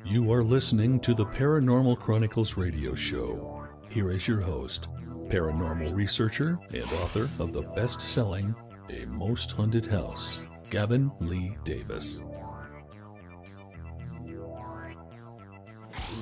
You are listening to the Paranormal Chronicles radio show. Here is your host, paranormal researcher and author of the best-selling A Most Haunted House, Gavin Lee Davis.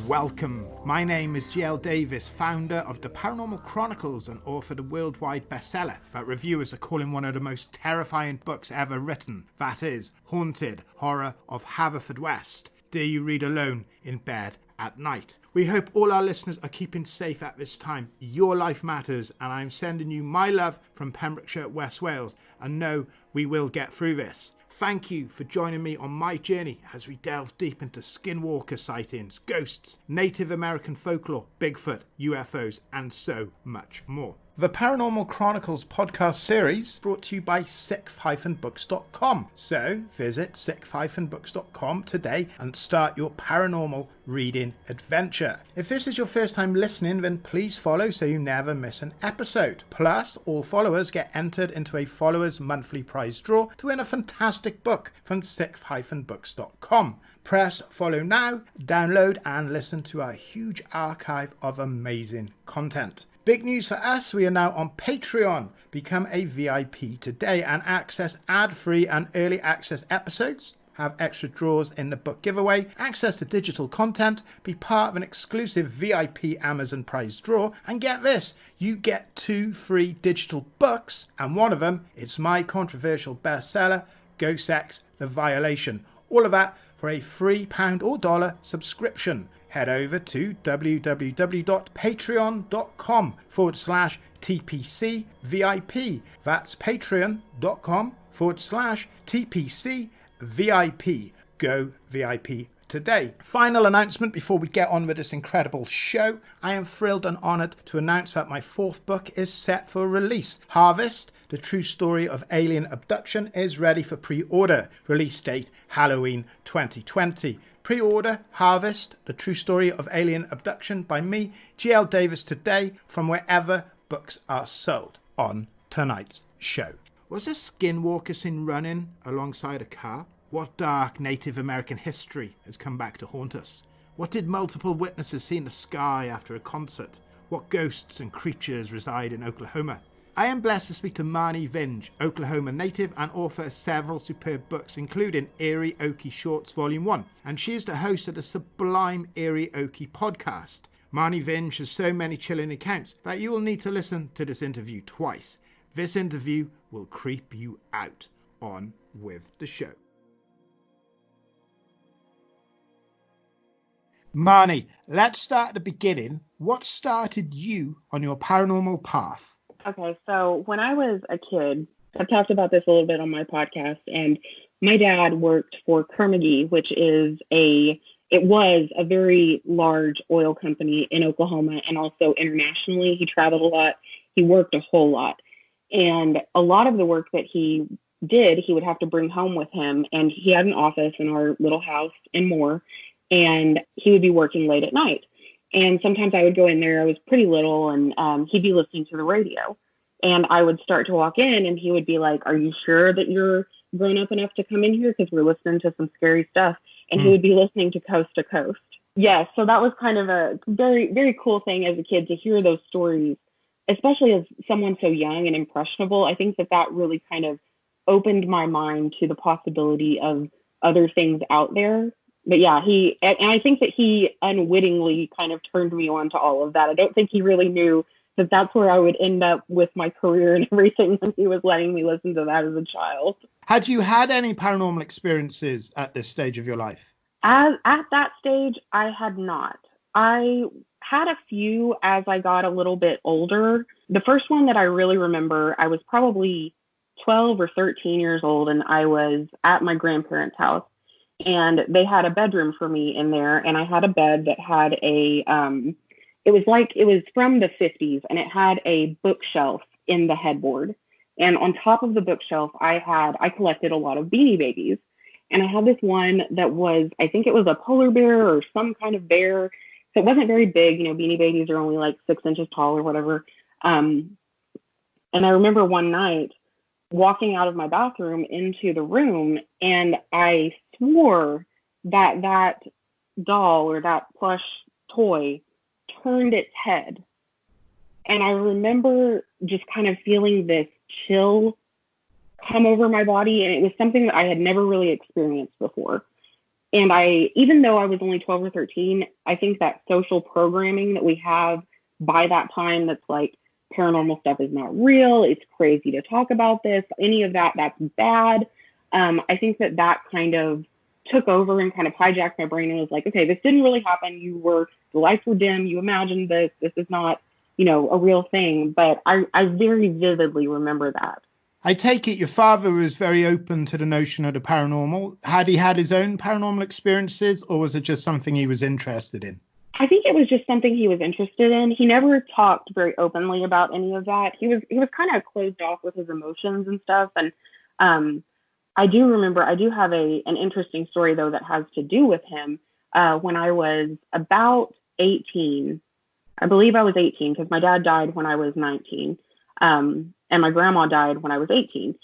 Welcome. My name is G L Davies, founder of the Paranormal Chronicles and author of the worldwide bestseller that reviewers are calling one of the most terrifying books ever written. That is Haunted Horror of Haverfordwest. Dare you read alone in bed at night? We hope all our listeners are keeping safe at this time. Your life matters, and I'm sending you my love from Pembrokeshire, West Wales, and know we will get through this. Thank you for joining me on my journey as we delve deep into Skinwalker sightings, ghosts, Native American folklore, Bigfoot, UFOs, and so much more. The Paranormal Chronicles podcast series brought to you by sick-books.com. So visit sick-books.com today and start your paranormal reading adventure. If this is your first time listening, then please follow so you never miss an episode. Plus, all followers get entered into a followers monthly prize draw to win a fantastic book from sick-books.com. Press follow now, download and listen to our huge archive of amazing content. Big news for us, we are now on Patreon. Become a VIP today and access ad-free and early access episodes, have extra draws in the book giveaway, access to digital content, be part of an exclusive VIP Amazon prize draw, and get this, you get 2 free digital books, and one of them, it's my controversial bestseller, Ghost Sex, The Violation. All of that for a £3 or $1 subscription. Head over to www.patreon.com/TPCVIP. That's patreon.com/TPCVIP. Go VIP today. Final announcement before we get on with this incredible show. I am thrilled and honoured to announce that my 4th book is set for release. Harvest, the true story of alien abduction, is ready for pre-order. Release date Halloween 2020. Pre-order Harvest, the true story of alien abduction by me, G L Davis, today from wherever books are sold. On tonight's show. Was a Skinwalker seen running alongside a car? What dark Native American history has come back to haunt us? What did multiple witnesses see in the sky after a concert? What ghosts and creatures reside in Oklahoma? I am blessed to speak to Marnie Vinge, Oklahoma native and author of several superb books, including Eerie Okie Shorts Volume 1, and she is the host of the sublime Eerie Okie Podcast. Marnie Vinge has so many chilling accounts that you will need to listen to this interview twice. This interview will creep you out. On with the show. Marnie, let's start at the beginning. What started you on your paranormal path? Okay, so when I was a kid, I've talked about this a little bit on my podcast, and my dad worked for Carnegie, which was a very large oil company in Oklahoma and also internationally. He traveled a lot. He worked a whole lot. And a lot of the work that he did, he would have to bring home with him. And he had an office in our little house in Moore, and he would be working late at night. And sometimes I would go in there. I was pretty little, and he'd be listening to the radio. And I would start to walk in, and he would be like, "Are you sure that you're grown up enough to come in here? Because we're listening to some scary stuff." And he would be listening to Coast to Coast. Yes, so that was kind of a very, very cool thing as a kid to hear those stories, especially as someone so young and impressionable. I think that really kind of opened my mind to the possibility of other things out there. But yeah, and I think that he unwittingly kind of turned me on to all of that. I don't think he really knew that that's where I would end up with my career and everything when he was letting me listen to that as a child. Had you had any paranormal experiences at this stage of your life? At that stage, I had not. I had a few as I got a little bit older. The first one that I really remember, I was probably 12 or 13 years old, and I was at my grandparents' house. And they had a bedroom for me in there, and I had a bed that had it was from the 50s, and it had a bookshelf in the headboard. And on top of the bookshelf, I collected a lot of Beanie Babies. And I had this one that was, I think it was a polar bear or some kind of bear. So it wasn't very big. Beanie Babies are only like 6 inches tall or whatever. And I remember one night walking out of my bathroom into the room, and I swore that that doll or that plush toy turned its head. And I remember just kind of feeling this chill come over my body, and it was something that I had never really experienced before. And even though I was only 12 or 13, I think that social programming that we have by that time, that's like, paranormal stuff is not real, it's crazy to talk about this, any of that, that's bad. I think that kind of took over and kind of hijacked my brain and was like, okay, this didn't really happen. The lights were dim. You imagined this. This is not, a real thing. But I very vividly remember that. I take it your father was very open to the notion of the paranormal. Had he had his own paranormal experiences, or was it just something he was interested in? I think it was just something he was interested in. He never talked very openly about any of that. He was kind of closed off with his emotions and stuff. And I do have an interesting story, though, that has to do with him. When I was about 18, I believe I was 18, because my dad died when I was 19, and my grandma died when I was 18.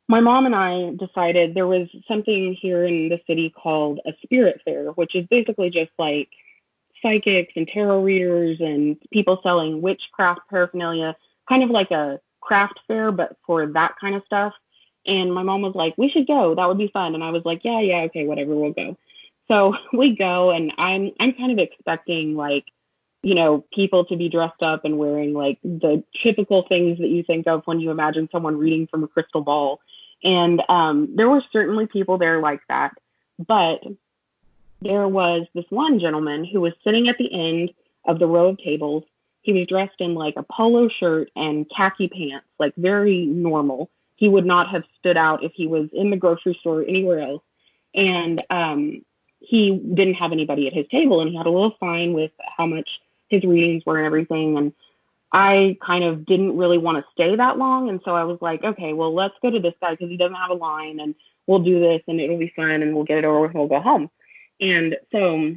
My mom and I decided there was something here in the city called a spirit fair, which is basically just like psychics and tarot readers and people selling witchcraft paraphernalia, kind of like a craft fair, but for that kind of stuff. And my mom was like, we should go. That would be fun. And I was like, yeah, okay, whatever, we'll go. So we go, and I'm kind of expecting, like, people to be dressed up and wearing like the typical things that you think of when you imagine someone reading from a crystal ball. And there were certainly people there like that. But there was this one gentleman who was sitting at the end of the row of tables. He was dressed in like a polo shirt and khaki pants, like very normal. He would not have stood out if he was in the grocery store or anywhere else. And he didn't have anybody at his table, and he had a little sign with how much his readings were and everything. And I kind of didn't really want to stay that long. And so I was like, okay, well, let's go to this guy because he doesn't have a line, and we'll do this and it'll be fun and we'll get it over with and we'll go home. And so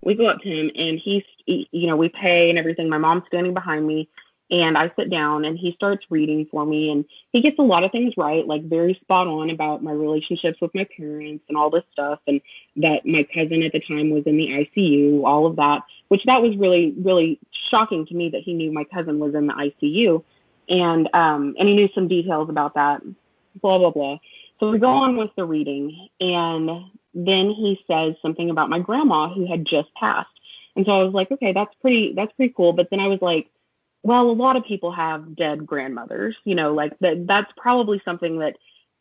we go up to him, and we pay and everything. My mom's standing behind me, and I sit down, and he starts reading for me, and he gets a lot of things right, like very spot on about my relationships with my parents and all this stuff, and that my cousin at the time was in the ICU, all of that, which that was really, really shocking to me that he knew my cousin was in the ICU. And he knew some details about that, blah, blah, blah. So we go on with the reading, and then he says something about my grandma who had just passed. And so I was like, okay, that's pretty cool. But then I was like, well, a lot of people have dead grandmothers, like that's probably something that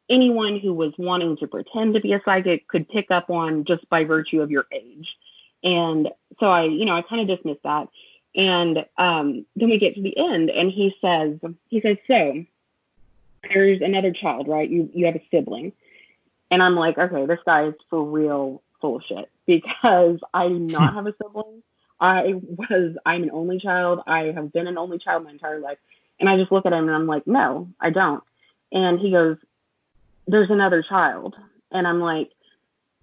anyone who was wanting to pretend to be a psychic could pick up on just by virtue of your age. And so I kind of dismissed that. And then we get to the end, and he says, so there's another child, right? You have a sibling. And I'm like, okay, this guy is for real full of shit, because I do not have a sibling. I'm an only child. I have been an only child my entire life. And I just look at him and I'm like, no, I don't. And he goes, there's another child. And I'm like,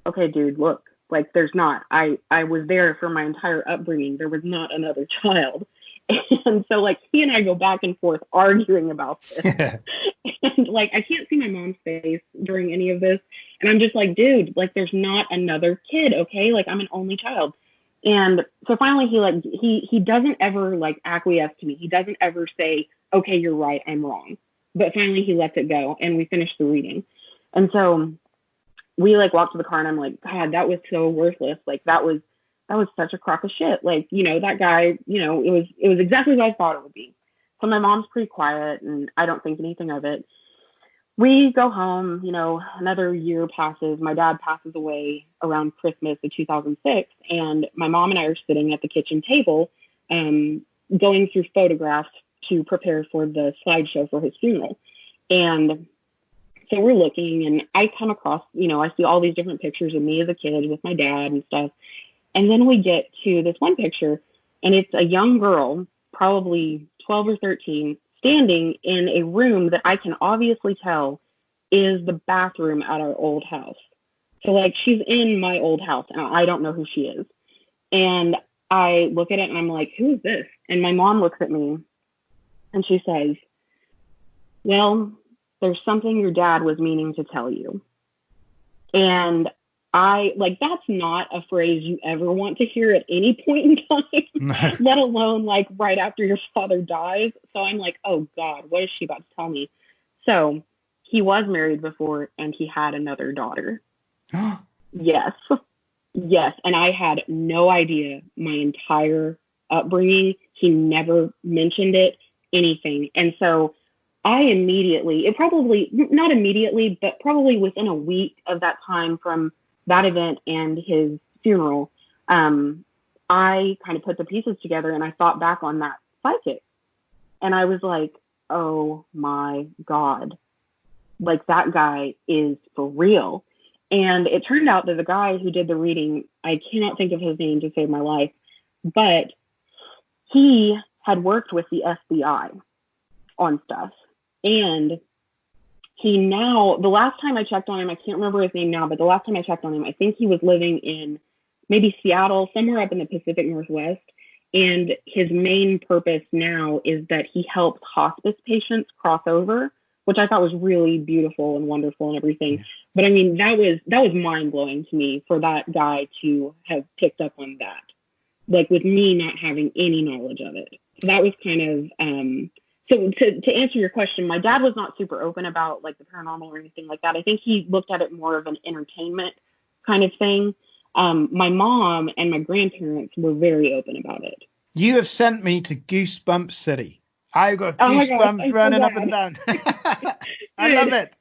okay, dude, look, like there's not. I was there for my entire upbringing. There was not another child. And so like he and I go back and forth arguing about this. And like I can't see my mom's face during any of this. And I'm just like, dude, like there's not another kid, okay? Like I'm an only child. And so finally he doesn't ever like acquiesce to me. He doesn't ever say, okay, you're right, I'm wrong. But finally he lets it go, and we finished the reading. And so we like walked to the car, and I'm like, God, that was so worthless. Like that was such a crock of shit. Like, that guy, it was exactly what I thought it would be. So my mom's pretty quiet, and I don't think anything of it. We go home, another year passes. My dad passes away around Christmas of 2006. And my mom and I are sitting at the kitchen table, going through photographs to prepare for the slideshow for his funeral. And so we're looking, and I come across, I see all these different pictures of me as a kid with my dad and stuff. And then we get to this one picture, and it's a young girl, probably 12 or 13, standing in a room that I can obviously tell is the bathroom at our old house. So like she's in my old house, and I don't know who she is. And I look at it, and I'm like, who is this? And my mom looks at me, and she says, well, there's something your dad was meaning to tell you. And that's not a phrase you ever want to hear at any point in time, let alone like right after your father dies. So I'm like, oh God, what is she about to tell me? So he was married before and he had another daughter. Yes. Yes. And I had no idea my entire upbringing. He never mentioned it, anything. And so I immediately, not immediately, but probably within a week of that time from that event and his funeral, I kind of put the pieces together and I thought back on that psychic. And I was like, oh my God, like that guy is for real. And it turned out that the guy who did the reading, I cannot think of his name to save my life, but he had worked with the FBI on stuff. And the last time I checked on him, I can't remember his name now, but the last time I checked on him, I think he was living in maybe Seattle, somewhere up in the Pacific Northwest. And his main purpose now is that he helps hospice patients cross over, which I thought was really beautiful and wonderful and everything. But I mean, that was mind blowing to me for that guy to have picked up on that, like with me not having any knowledge of it. So that was kind of, so to answer your question, my dad was not super open about like the paranormal or anything like that. I think he looked at it more of an entertainment kind of thing. My mom and my grandparents were very open about it. You have sent me to Goosebump City. I got goosebumps running up and down. I love it.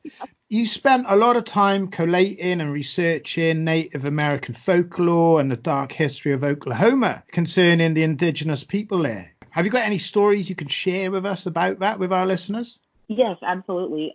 You spent a lot of time collating and researching Native American folklore and the dark history of Oklahoma concerning the indigenous people there. Have you got any stories you can share with us about that with our listeners? Yes, absolutely.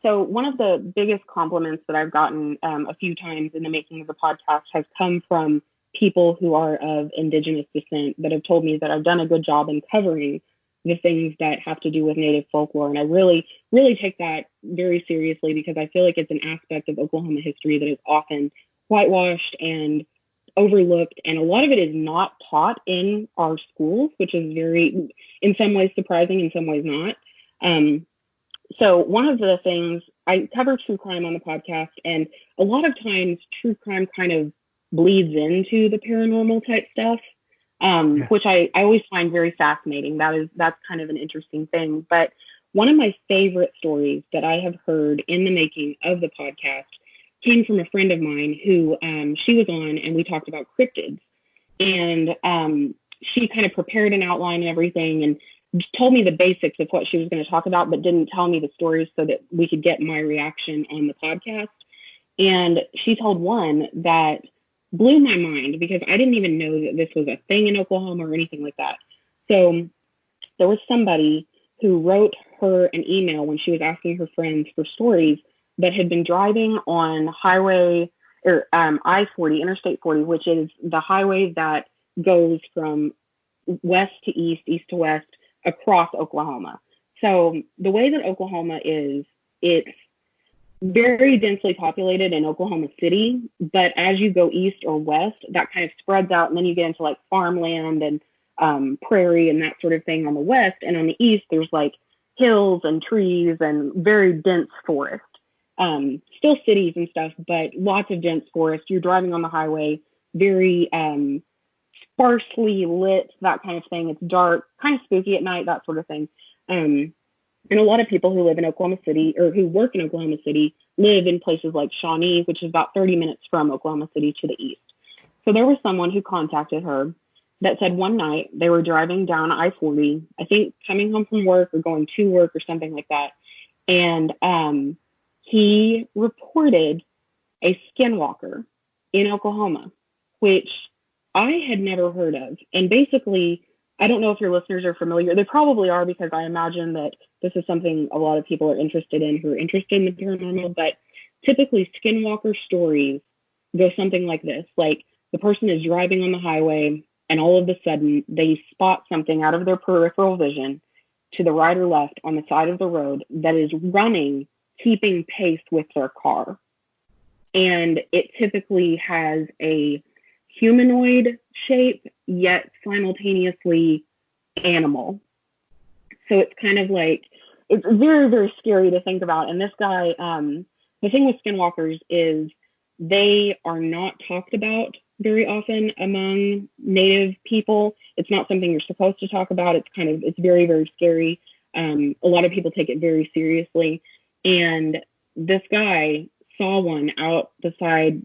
So one of the biggest compliments that I've gotten a few times in the making of the podcast has come from people who are of indigenous descent that have told me that I've done a good job in covering the things that have to do with Native folklore. And I really, really take that very seriously because I feel like it's an aspect of Oklahoma history that is often whitewashed and overlooked. And a lot of it is not taught in our schools, which is very, in some ways surprising, in some ways not. So one of the things, I cover true crime on the podcast, and a lot of times true crime kind of bleeds into the paranormal type stuff. Which I always find very fascinating. That's kind of an interesting thing. But one of my favorite stories that I have heard in the making of the podcast came from a friend of mine who she was on and we talked about cryptids. And she kind of prepared an outline and everything and told me the basics of what she was going to talk about, but didn't tell me the stories so that we could get my reaction on the podcast. And she told one that blew my mind because I didn't even know that this was a thing in Oklahoma or anything like that. So there was somebody who wrote her an email when she was asking her friends for stories that had been driving on highway or I-40, Interstate 40, which is the highway that goes from west to east, east to west across Oklahoma. So the way that Oklahoma is, it's very densely populated in Oklahoma City, but as you go east or west, that kind of spreads out, and then you get into like farmland and prairie and that sort of thing on the west, and on the east there's like hills and trees and very dense forest. Still cities and stuff, but lots of dense forest. You're driving on the highway, very sparsely lit, that kind of thing. It's dark, kind of spooky at night, that sort of thing. And a lot of people who live in Oklahoma City or who work in Oklahoma City live in places like Shawnee, which is about 30 minutes from Oklahoma City to the east. So there was someone who contacted her that said one night they were driving down I-40, I think coming home from work or going to work or something like that. And he reported a Skinwalker in Oklahoma, which I had never heard of. And basically, I don't know if your listeners are familiar. They probably are because I imagine that this is something a lot of people are interested in who are interested in the paranormal. But typically, Skinwalker stories go something like this. Like the person is driving on the highway and all of a sudden they spot something out of their peripheral vision to the right or left on the side of the road that is running, keeping pace with their car. And it typically has a humanoid shape, yet simultaneously animal. So it's kind of like, it's very, very scary to think about. And this guy, the thing with Skinwalkers is they are not talked about very often among Native people. It's not something you're supposed to talk about. It's very, very scary. A lot of people take it very seriously. And this guy saw one out the side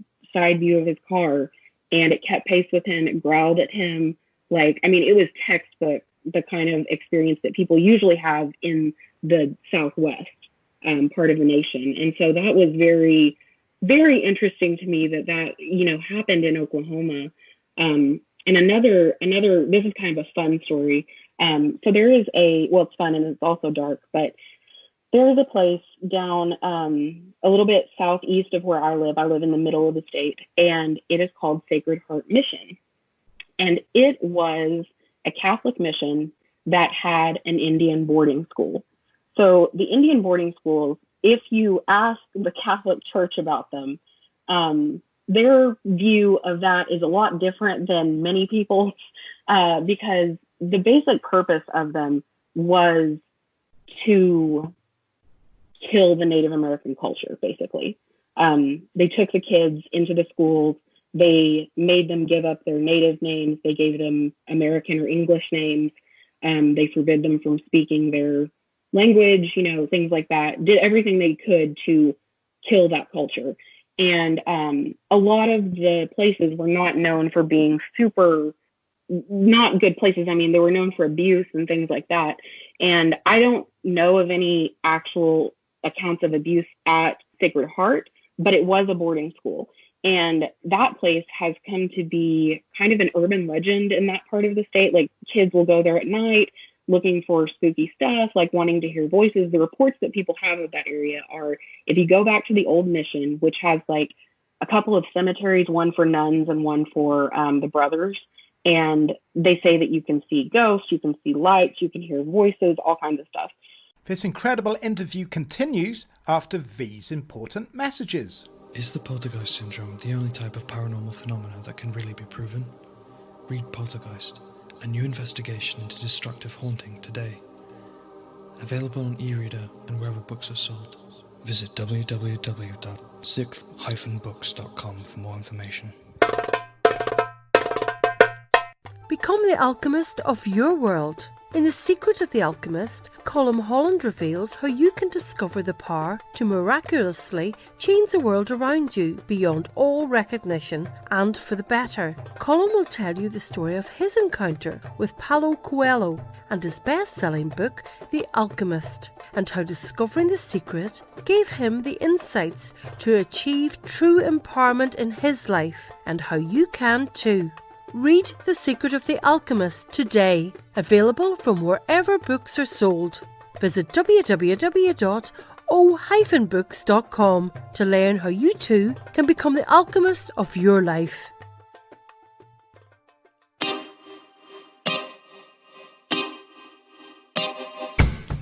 view of his car, and it kept pace with him. It growled at him. It was textbook, the kind of experience that people usually have in the Southwest part of the nation. And so that was very, very interesting to me that happened in Oklahoma. And another, this is kind of a fun story. So there is it's fun and it's also dark, but there is a place down a little bit southeast of where I live. I live in the middle of the state, and it is called Sacred Heart Mission. And it was a Catholic mission that had an Indian boarding school. So the Indian boarding schools, if you ask the Catholic Church about them, their view of that is a lot different than many people's, because the basic purpose of them was to kill the Native American culture, basically. They took the kids into the schools. They made them give up their native names. They gave them American or English names. They forbid them from speaking their language, things like that. Did everything they could to kill that culture. And a lot of the places were not known for being not good places. I mean, they were known for abuse and things like that. And I don't know of any actual accounts of abuse at Sacred Heart, but it was a boarding school. And that place has come to be kind of an urban legend in that part of the state. Like, kids will go there at night looking for spooky stuff, like wanting to hear voices. The reports that people have of that area are, if you go back to the old mission, which has like a couple of cemeteries, one for nuns and one for the brothers, and they say that you can see ghosts, you can see lights, you can hear voices, all kinds of stuff. This incredible interview continues after these important messages. Is the poltergeist syndrome the only type of paranormal phenomena that can really be proven? Read Poltergeist, a new investigation into destructive haunting today. Available on e-reader and wherever books are sold. Visit www.sixth-books.com for more information. Become the alchemist of your world. In The Secret of the Alchemist, Colm Holland reveals how you can discover the power to miraculously change the world around you beyond all recognition and for the better. Colm will tell you the story of his encounter with Paulo Coelho and his best-selling book, The Alchemist, and how discovering the secret gave him the insights to achieve true empowerment in his life, and how you can too. Read The Secret of the Alchemist today, available from wherever books are sold. Visit www.o-books.com to learn how you too can become the alchemist of your life.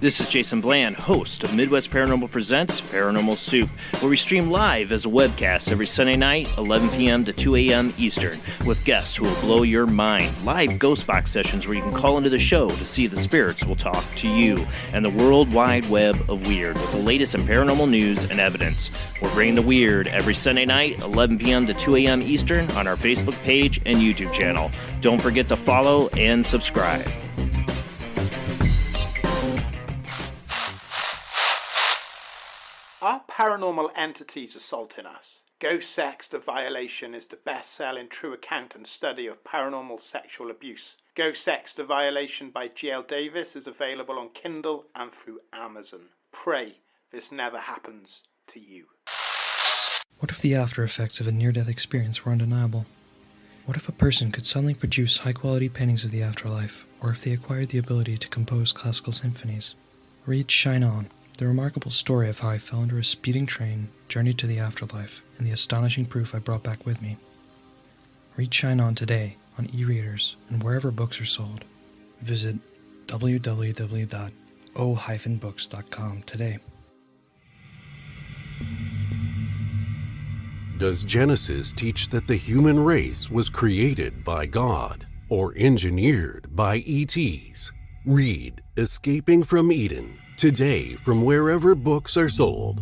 This is Jason Bland, host of Midwest Paranormal Presents Paranormal Soup, where we stream live as a webcast every Sunday night, 11 p.m. to 2 a.m. Eastern, with guests who will blow your mind. Live ghost box sessions where you can call into the show to see if the spirits will talk to you, and the World Wide Web of Weird with the latest in paranormal news and evidence. We're bringing the weird every Sunday night, 11 p.m. to 2 a.m. Eastern on our Facebook page and YouTube channel. Don't forget to follow and subscribe. Are paranormal entities assaulting us? Ghost Sex to Violation is the best-selling true account and study of paranormal sexual abuse. Ghost Sex to Violation by G L Davies is available on Kindle and through Amazon. Pray this never happens to you. What if the after effects of a near-death experience were undeniable? What if a person could suddenly produce high-quality paintings of the afterlife, or if they acquired the ability to compose classical symphonies? Read Shine On, the remarkable story of how I fell under a speeding train, journeyed to the afterlife, and the astonishing proof I brought back with me. Read Shine On today on e-readers and wherever books are sold. Visit www.o-books.com today. Does Genesis teach that the human race was created by God or engineered by ETs? Read Escaping from Eden, today from wherever books are sold.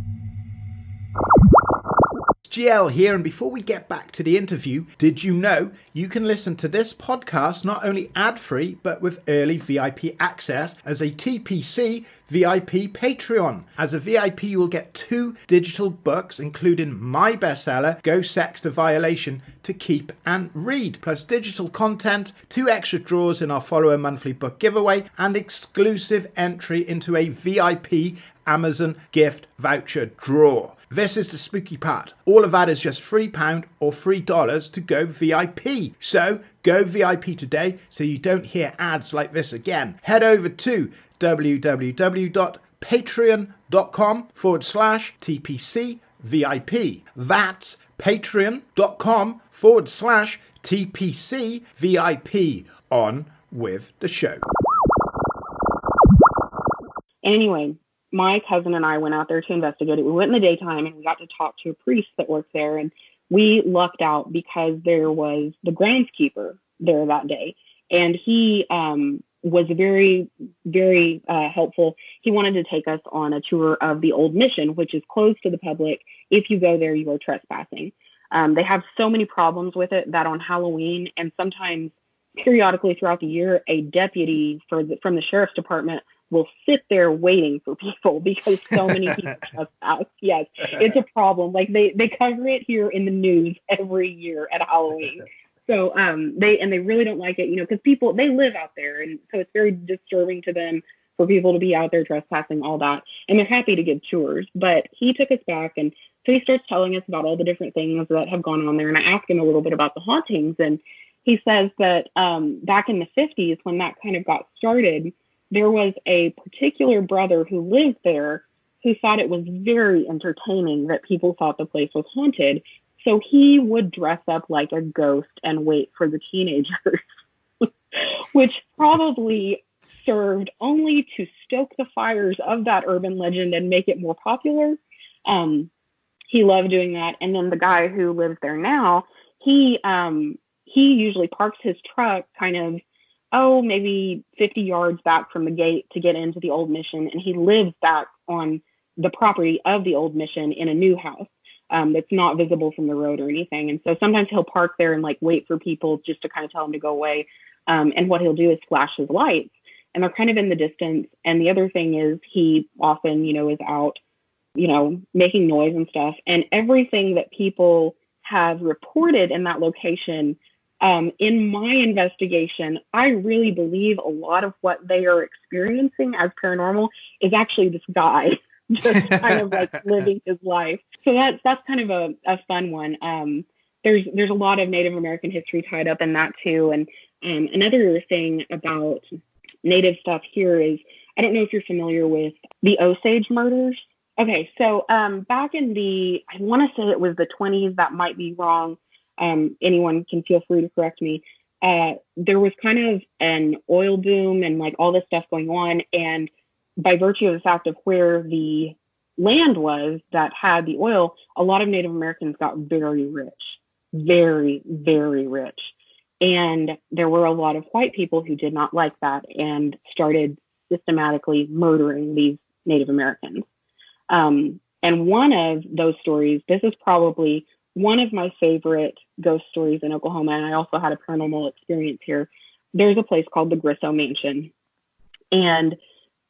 GL here, and before we get back to the interview, did you know you can listen to this podcast not only ad-free but with early VIP access as a TPC VIP Patreon. As a VIP, you will get 2 digital books, including my bestseller, Go Sex to Violation, to keep and read, plus digital content, 2 extra draws in our follower monthly book giveaway, and exclusive entry into a VIP Amazon gift voucher draw. This is the spooky part. All of that is just £3 or $3 to go VIP. So go VIP today so you don't hear ads like this again. Head over to www.patreon.com/TPCVIP. That's patreon.com/TPCVIP. On with the show. Anyway, my cousin and I went out there to investigate it. We went in the daytime and we got to talk to a priest that worked there, and we lucked out because there was the groundskeeper there that day, and he was very, very helpful. He wanted to take us on a tour of the old mission, which is closed to the public. If you go there, you are trespassing. They have so many problems with it that on Halloween and sometimes periodically throughout the year, a deputy from the sheriff's department will sit there waiting for people because so many people trespass. Yes, it's a problem. Like they cover it here in the news every year at Halloween. So they really don't like it, because people, they live out there, and so it's very disturbing to them for people to be out there trespassing, all that. And they're happy to give tours, but he took us back, and so he starts telling us about all the different things that have gone on there. And I asked him a little bit about the hauntings, and he says that back in the 50s, when that kind of got started, there was a particular brother who lived there who thought it was very entertaining that people thought the place was haunted. So he would dress up like a ghost and wait for the teenagers, which probably served only to stoke the fires of that urban legend and make it more popular. He loved doing that. And then the guy who lives there now, he usually parks his truck kind of, maybe 50 yards back from the gate to get into the old mission. And he lives back on the property of the old mission in a new house that's not visible from the road or anything. And so sometimes he'll park there and wait for people just to kind of tell him to go away. And what he'll do is flash his lights, and they're kind of in the distance. And the other thing is he often, is out, making noise and stuff. And everything that people have reported in that location, in my investigation, I really believe a lot of what they are experiencing as paranormal is actually this guy just kind of living his life. So that's kind of a fun one. There's a lot of Native American history tied up in that too. And another thing about Native stuff here is, I don't know if you're familiar with the Osage murders. Okay, so back in I want to say it was the 20s, that might be wrong. Anyone can feel free to correct me. There was kind of an oil boom and all this stuff going on. And by virtue of the fact of where the land was that had the oil, a lot of Native Americans got very rich, very, very rich. And there were a lot of white people who did not like that and started systematically murdering these Native Americans. And one of those stories, this is probably one of my favorite ghost stories in Oklahoma, and I also had a paranormal experience here. There's a place called the Grisso Mansion. And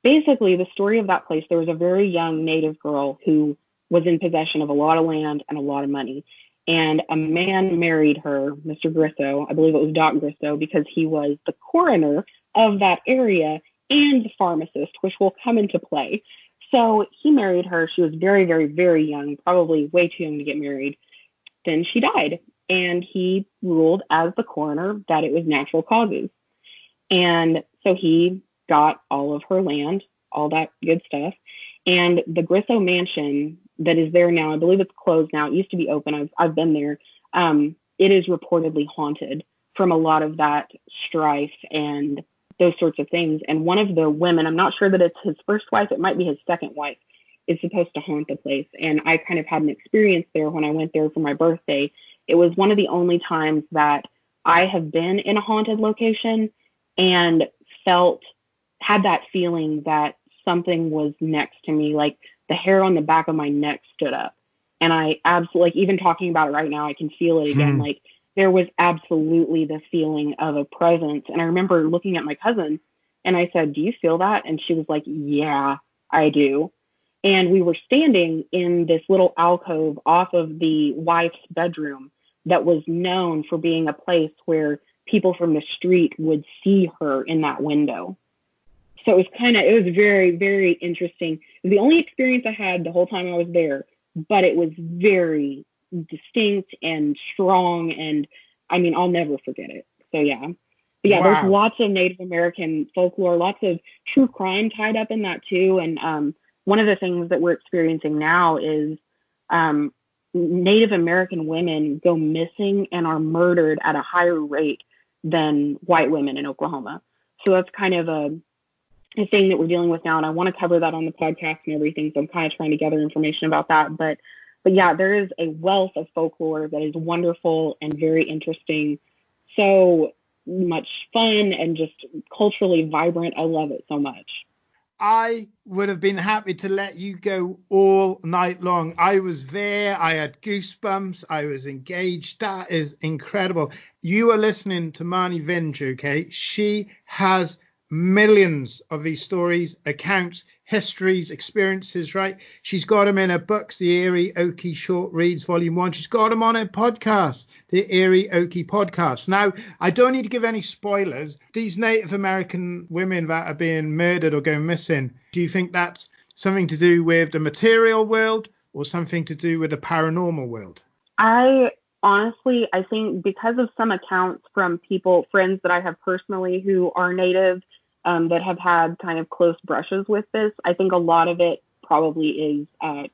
basically the story of that place, there was a very young Native girl who was in possession of a lot of land and a lot of money. And a man married her, Mr. Grisso, I believe it was Doc Grisso, because he was the coroner of that area and the pharmacist, which will come into play. So he married her. She was very, very, very young, probably way too young to get married. Then she died, and he ruled as the coroner that it was natural causes. And so he got all of her land, all that good stuff. And the Grisso Mansion that is there now, I believe it's closed now. It used to be open. I've been there. It is reportedly haunted from a lot of that strife and those sorts of things. And one of the women, I'm not sure that it's his first wife, it might be his second wife, is supposed to haunt the place. And I kind of had an experience there when I went there for my birthday. It was one of the only times that I have been in a haunted location and had that feeling that something was next to me. Like the hair on the back of my neck stood up. And I absolutely, like, even talking about it right now, I can feel it again. Like there was absolutely the feeling of a presence. And I remember looking at my cousin and I said, "Do you feel that?" And she was like, "Yeah, I do." And we were standing in this little alcove off of the wife's bedroom that was known for being a place where people from the street would see her in that window. So it was very, very interesting. It was the only experience I had the whole time I was there, but it was very distinct and strong. And I mean, I'll never forget it. So yeah. But yeah, There's lots of Native American folklore, lots of true crime tied up in that too. And one of the things that we're experiencing now is Native American women go missing and are murdered at a higher rate than white women in Oklahoma. So that's kind of a thing that we're dealing with now. And I want to cover that on the podcast and everything. So I'm kind of trying to gather information about that. But yeah, there is a wealth of folklore that is wonderful and very interesting. So much fun and just culturally vibrant. I love it so much. I would have been happy to let you go all night long. I was there. I had goosebumps. I was engaged. That is incredible. You are listening to Marnie Vinge, okay? She has millions of these stories, accounts, histories, experiences, right? She's got them in her books, the Eerie Okie Short Reads, Volume 1. She's got them on her podcast, the Eerie Okie Podcast. Now, I don't need to give any spoilers. These Native American women that are being murdered or going missing, do you think that's something to do with the material world or something to do with the paranormal world? I think because of some accounts from friends that I have personally who are Native, that have had kind of close brushes with this, I think a lot of it probably is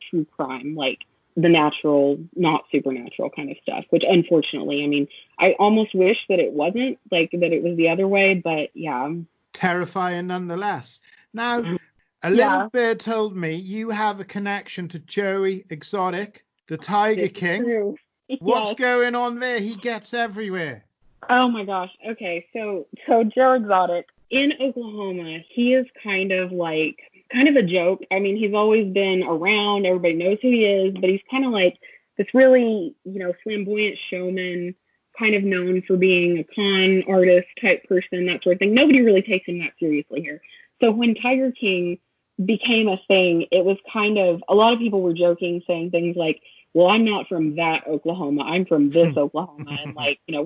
true crime, like the natural, not supernatural kind of stuff, which unfortunately, I mean, I almost wish that it wasn't, like that it was the other way, but yeah. Terrifying nonetheless. Now, a little bird told me you have a connection to Joey Exotic, the Tiger King. True. What's going on there? He gets everywhere. Oh my gosh. Okay. So Joe Exotic in Oklahoma, he is kind of a joke. I mean, he's always been around. Everybody knows who he is, but he's kind of like this really, flamboyant showman, kind of known for being a con artist type person, that sort of thing. Nobody really takes him that seriously here. So when Tiger King became a thing, it was kind of, a lot of people were joking, saying things like, "Well, I'm not from that Oklahoma. I'm from this Oklahoma," and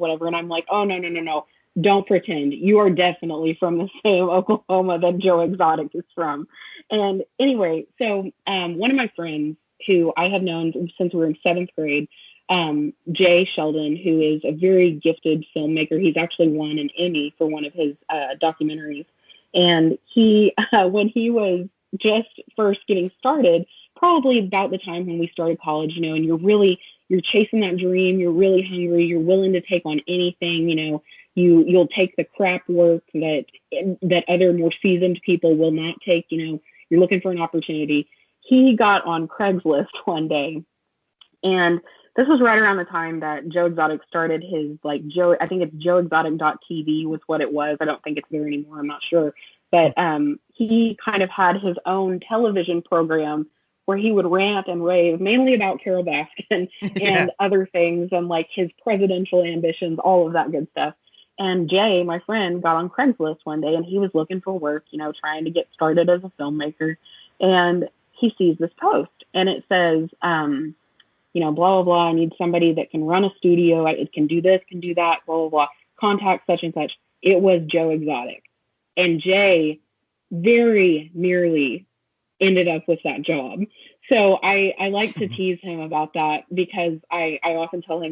whatever. And I'm like, "Oh, no. Don't pretend. You are definitely from the same Oklahoma that Joe Exotic is from." And anyway, so one of my friends who I have known since we were in 7th grade, Jay Sheldon, who is a very gifted filmmaker. He's actually won an Emmy for one of his documentaries. And he, when he was just first getting started, probably about the time when we started college, and you're chasing that dream, you're really hungry, you're willing to take on anything, you'll take the crap work that other more seasoned people will not take, you're looking for an opportunity. He got on Craigslist one day, and this was right around the time that Joe Exotic started his, I think it's joeexotic.tv was what it was. I don't think it's there anymore. I'm not sure. But he kind of had his own television program where he would rant and rave mainly about Carol Baskin and other things and his presidential ambitions, all of that good stuff. And Jay, my friend, got on Craigslist one day and he was looking for work, trying to get started as a filmmaker. And he sees this post and it says, blah, blah, blah. I need somebody that can run a studio. It can do this, can do that, blah, blah, blah. Contact such and such. It was Joe Exotic. And Jay very nearly ended up with that job. So I like to tease him about that because I often tell him,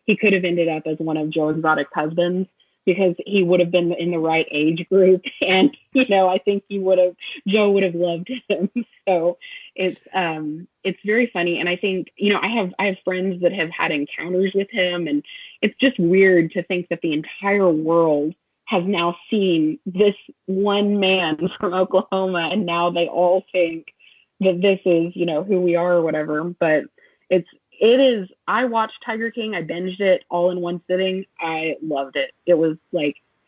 he could have ended up as one of Joe Exotic's husbands because he would have been in the right age group. And, I think Joe would have loved him. So it's very funny. And I think, I have friends that have had encounters with him, and it's just weird to think that the entire world has now seen this one man from Oklahoma, and now they all think that this is, who we are or whatever. But it is, I watched Tiger King. I binged it all in one sitting. I loved it. It was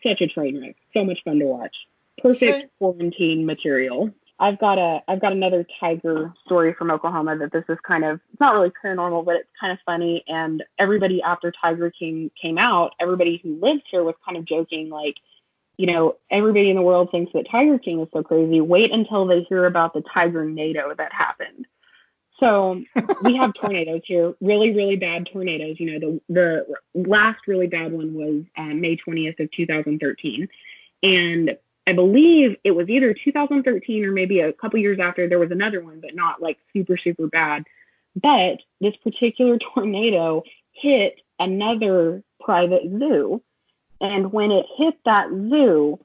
such a train wreck. So much fun to watch. Perfect quarantine material. I've got another tiger story from Oklahoma that this is kind of, it's not really paranormal, but it's kind of funny. And everybody after Tiger King came out, everybody who lives here was kind of joking, like, you know, everybody in the world thinks that Tiger King is so crazy. Wait until they hear about the tiger-nado that happened. So we have tornadoes here, really, really bad tornadoes. You know, the last really bad one was May 20th of 2013. And I believe it was either 2013 or maybe a couple years after there was another one, but not like super, super bad. But this particular tornado hit another private zoo. And when it hit that zoo,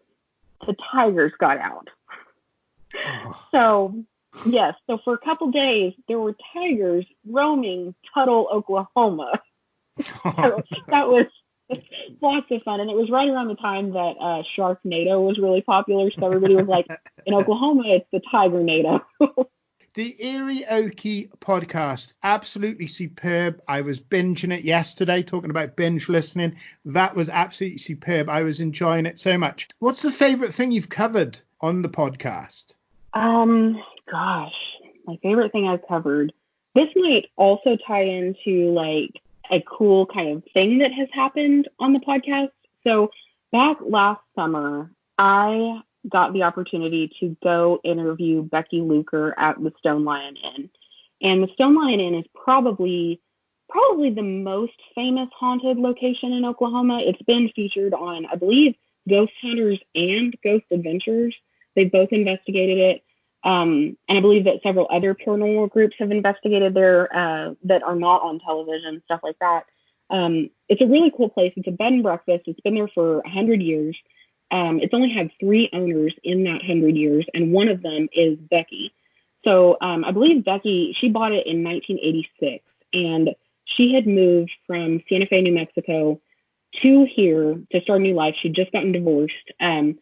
the tigers got out. So, yes. So for a couple days, there were tigers roaming Tuttle, Oklahoma. So that was lots of fun. And it was right around the time that Sharknado was really popular. So everybody was like, in Oklahoma, it's the Tiger-nado. The Eerie Okie podcast, absolutely superb. I was binging it yesterday, talking about binge listening. That was absolutely superb. I was enjoying it so much. What's the favorite thing you've covered on the podcast? Gosh, my favorite thing I've covered. This might also tie into like a cool kind of thing that has happened on the podcast. So back last summer, I got the opportunity to go interview Becky Luker at the Stone Lion Inn. And the Stone Lion Inn is probably the most famous haunted location in Oklahoma. It's been featured on, I believe, Ghost Hunters and Ghost Adventures. They've both investigated it. And I believe that several other paranormal groups have investigated there that are not on television, stuff like that. It's a really cool place. It's a bed and breakfast. It's been there for 100 years. It's only had 3 owners in that 100 years, and one of them is Becky. So I believe Becky, she bought it in 1986, and she had moved from Santa Fe, New Mexico to here to start a new life. She'd just gotten divorced, and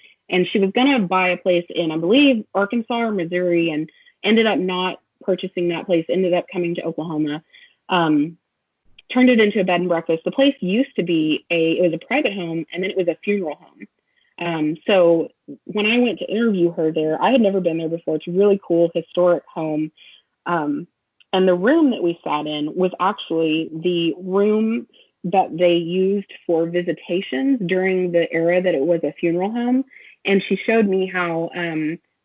she was going to buy a place in, I believe, Arkansas or Missouri, and ended up not purchasing that place, ended up coming to Oklahoma, turned it into a bed and breakfast. The place used to be it was a private home, and then it was a funeral home. So when I went to interview her there, I had never been there before. It's a really cool historic home. And the room that we sat in was actually the room that they used for visitations during the era that it was a funeral home. And she showed me how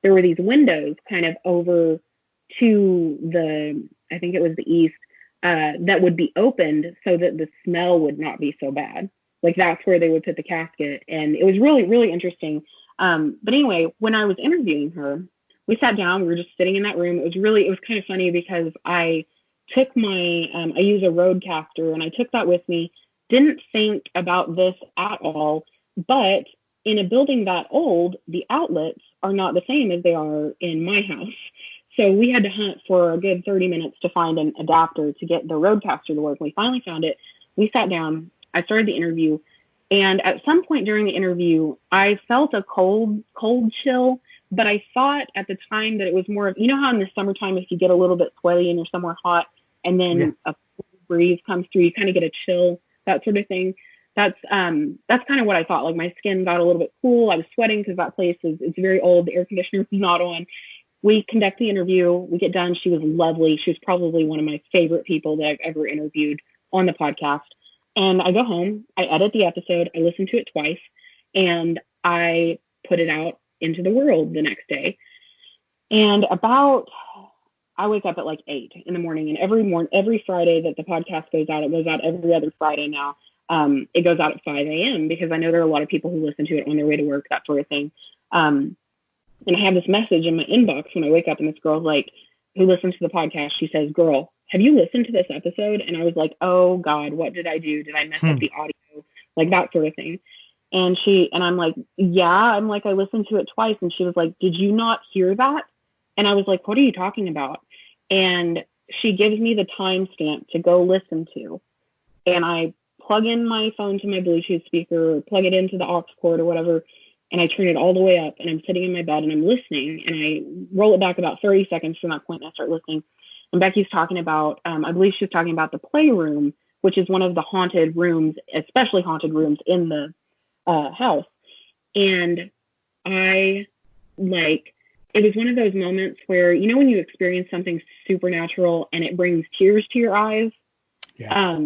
there were these windows kind of over to the, I think it was the east, that would be opened so that the smell would not be so bad. Like that's where they would put the casket. And it was really, really interesting. But anyway, when I was interviewing her, we sat down, we were just sitting in that room. It was kind of funny because I took I use a roadcaster, and I took that with me. Didn't think about this at all, but in a building that old, the outlets are not the same as they are in my house. So we had to hunt for a good 30 minutes to find an adapter to get the roadcaster to work. We finally found it. We sat down. I started the interview, and at some point during the interview, I felt a cold chill, but I thought at the time that it was more of, you know how in the summertime, if you get a little bit sweaty and you're somewhere hot, and then a breeze comes through, you kind of get a chill, that sort of thing. That's kind of what I thought. Like my skin got a little bit cool. I was sweating because that place it's very old. The air conditioner is not on. We conduct the interview. We get done. She was lovely. She was probably one of my favorite people that I've ever interviewed on the podcast. And I go home, I edit the episode, I listen to it twice, and I put it out into the world the next day. And I wake up at like 8 in the morning, and every Friday that the podcast goes out, it goes out every other Friday now. It goes out at 5 a.m. because I know there are a lot of people who listen to it on their way to work, that sort of thing. And I have this message in my inbox when I wake up, and this girl's like, who listens to the podcast, she says, "Girl, have you listened to this episode?" And I was like, oh God, what did I do? Did I mess up the audio? Like that sort of thing. And I'm like, yeah, I listened to it twice. And she was like, did you not hear that? And I was like, what are you talking about? And she gives me the timestamp to go listen to. And I plug in my phone to my Bluetooth speaker, or plug it into the aux cord or whatever. And I turn it all the way up, and I'm sitting in my bed and I'm listening, and I roll it back about 30 seconds from that point, and I start listening. And Becky's talking about, I believe she was talking about the playroom, which is one of the haunted rooms, especially haunted rooms in the house. And I it was one of those moments where, you know, when you experience something supernatural and it brings tears to your eyes. Yeah.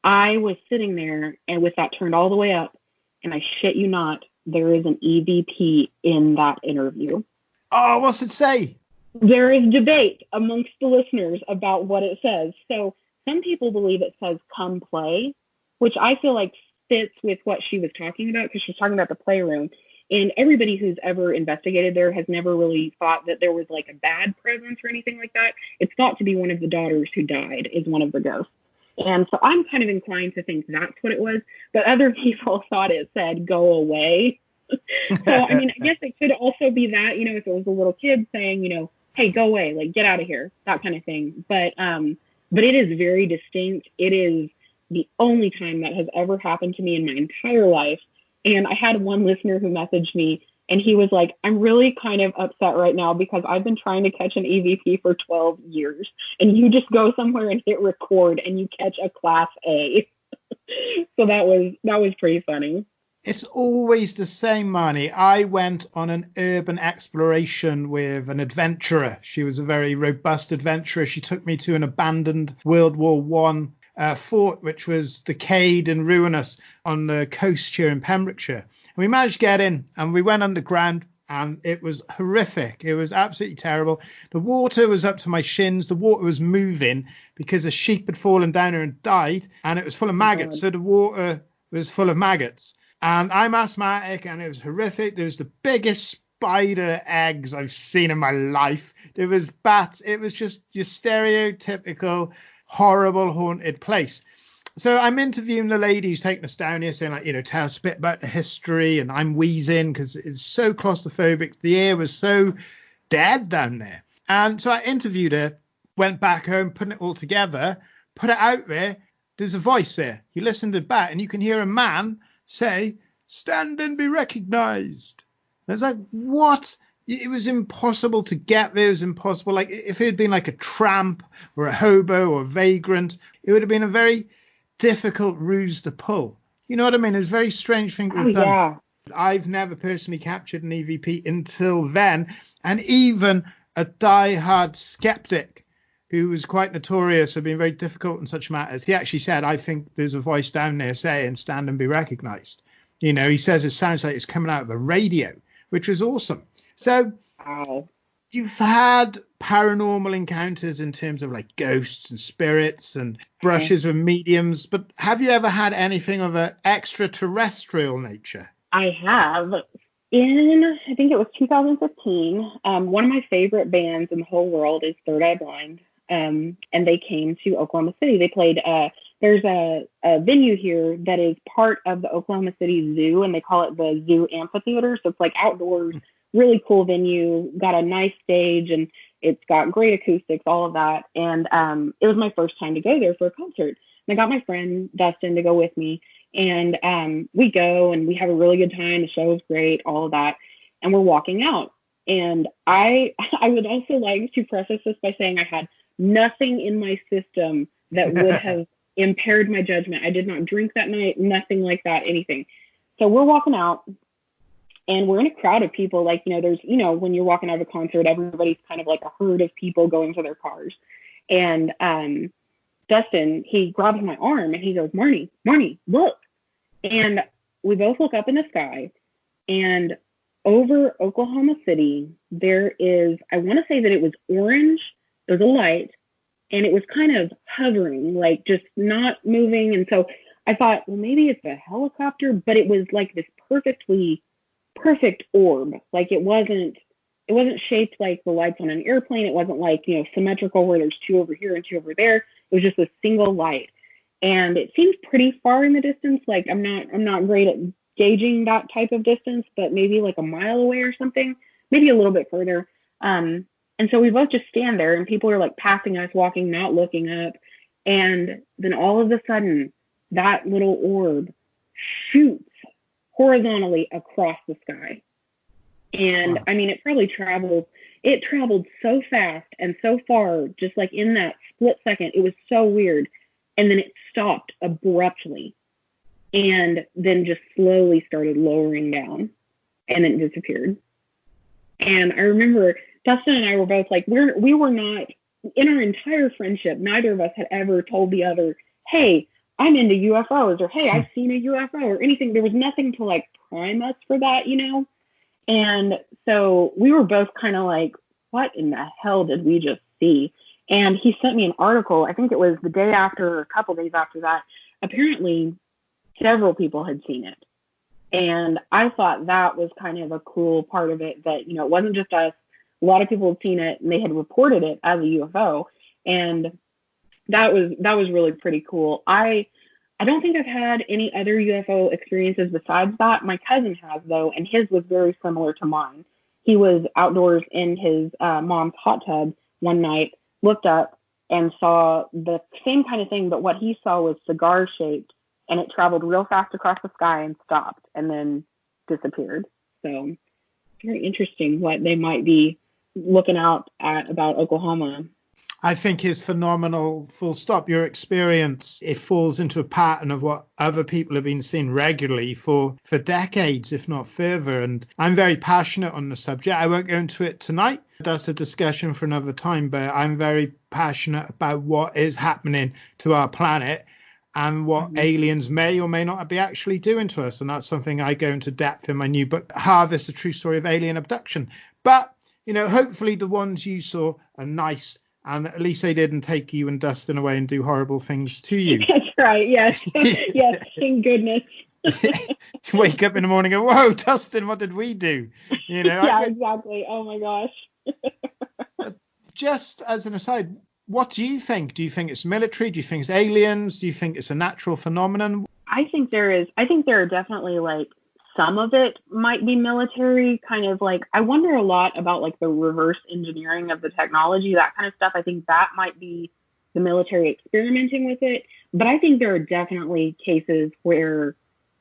I was sitting there and with that turned all the way up, and I shit you not, there is an EVP in that interview. Oh, what's it say? There is debate amongst the listeners about what it says. So some people believe it says come play, which I feel like fits with what she was talking about, because she's talking about the playroom. And everybody who's ever investigated there has never really thought that there was like a bad presence or anything like that. It's thought to be one of the daughters who died is one of the ghosts. And so I'm kind of inclined to think that's what it was. But other people thought it said go away. So, I mean, I guess it could also be that, you know, if it was a little kid saying, you know, hey, go away, like get out of here, that kind of thing. But it is very distinct. It is the only time that has ever happened to me in my entire life. And I had one listener who messaged me, and he was like, I'm really kind of upset right now because I've been trying to catch an EVP for 12 years. And you just go somewhere and hit record and you catch a class A. So that was pretty funny. It's always the same, Marnie. I went on an urban exploration with an adventurer. She was a very robust adventurer. She took me to an abandoned World War I fort, which was decayed and ruinous on the coast here in Pembrokeshire. And we managed to get in, and we went underground, and it was horrific. It was absolutely terrible. The water was up to my shins. The water was moving because a sheep had fallen down there and died, and it was full of maggots. So the water was full of maggots. And I'm asthmatic, and it was horrific. There was the biggest spider eggs I've seen in my life. There was bats. It was just your stereotypical horrible haunted place. So I'm interviewing the lady who's taking us down here, saying, like, you know, tell us a bit about the history, and I'm wheezing because it's so claustrophobic. The air was so dead down there. And so I interviewed her, went back home, putting it all together, put it out there. There's a voice there. You listen to it back, and you can hear a man say, stand and be recognized. And it's like, what? It was impossible to get there. It was impossible. Like, if it had been like a tramp or a hobo or a vagrant, it would have been a very difficult ruse to pull. You know what I mean? It was a very strange thing to have done. Yeah. I've never personally captured an EVP until then. And even a die-hard skeptic who was quite notorious for being very difficult in such matters, he actually said, I think there's a voice down there saying, stand and be recognized. You know, he says it sounds like it's coming out of the radio, which was awesome. So Wow. You've had paranormal encounters in terms of like ghosts and spirits and brushes with mediums, but have you ever had anything of an extraterrestrial nature? I have. I think it was 2015, one of my favorite bands in the whole world is Third Eye Blind, and they came to Oklahoma City. They played, there's a venue here that is part of the Oklahoma City Zoo, and they call it the Zoo Amphitheater, so it's like outdoors, really cool venue, got a nice stage, and it's got great acoustics, all of that, and it was my first time to go there for a concert. And I got my friend Dustin to go with me, and we go and we have a really good time. The show is great, all of that, and we're walking out. And I would also like to preface this by saying I had nothing in my system that would have impaired my judgment. I did not drink that night, nothing like that, anything. So we're walking out, and we're in a crowd of people. Like, there's, when you're walking out of a concert, everybody's kind of like a herd of people going to their cars. And Dustin, he grabs my arm and he goes, Marnie, look. And we both look up in the sky, and over Oklahoma City, there is, I want to say that it was orange. There's a light, and it was kind of hovering, like just not moving. And so I thought, well, maybe it's a helicopter, but it was like this perfect orb. Like it wasn't shaped like the lights on an airplane. It wasn't like, symmetrical where there's two over here and two over there. It was just a single light. And it seems pretty far in the distance. Like I'm not great at gauging that type of distance, but maybe like a mile away or something, maybe a little bit further. And so we both just stand there, and people are like passing us, walking, not looking up. And then all of a sudden, that little orb shoots horizontally across the sky. And wow. I mean, it traveled so fast and so far, just like in that split second. It was so weird. And then it stopped abruptly, and then just slowly started lowering down, and then disappeared. And I remember Dustin and I were both like, we were not, in our entire friendship, neither of us had ever told the other, hey, I'm into UFOs, or hey, I've seen a UFO, or anything. There was nothing to like prime us for that, you know? And so we were both kind of like, what in the hell did we just see? And he sent me an article. I think it was the day after, or a couple days after that. Apparently, several people had seen it. And I thought that was kind of a cool part of it, that, you know, it wasn't just us. A lot of people had seen it, and they had reported it as a UFO. And that was really pretty cool. I don't think I've had any other UFO experiences besides that. My cousin has, though, and his was very similar to mine. He was outdoors in his mom's hot tub one night, looked up, and saw the same kind of thing, but what he saw was cigar-shaped, and it traveled real fast across the sky and stopped and then disappeared. So very interesting what they might be looking out at about Oklahoma. I think is phenomenal, full stop. Your experience, it falls into a pattern of what other people have been seeing regularly for decades, if not further. And I'm very passionate on the subject. I won't go into it tonight. That's a discussion for another time, but I'm very passionate about what is happening to our planet and what aliens may or may not be actually doing to us. And that's something I go into depth in my new book, Harvest, a True Story of Alien Abduction. But, you know, hopefully the ones you saw are nice, and at least they didn't take you and Dustin away and do horrible things to you. That's right, yes. Yes, thank goodness. Wake up in the morning and go, whoa, Dustin, what did we do? You know. Yeah, exactly. Oh, my gosh. Just as an aside, what do you think? Do you think it's military? Do you think it's aliens? Do you think it's a natural phenomenon? I think there are definitely, like, some of it might be military, kind of like, I wonder a lot about like the reverse engineering of the technology, that kind of stuff. I think that might be the military experimenting with it. But I think there are definitely cases where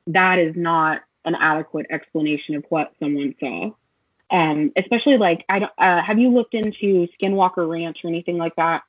that is not an adequate explanation of what someone saw. Especially like, have you looked into Skinwalker Ranch or anything like that?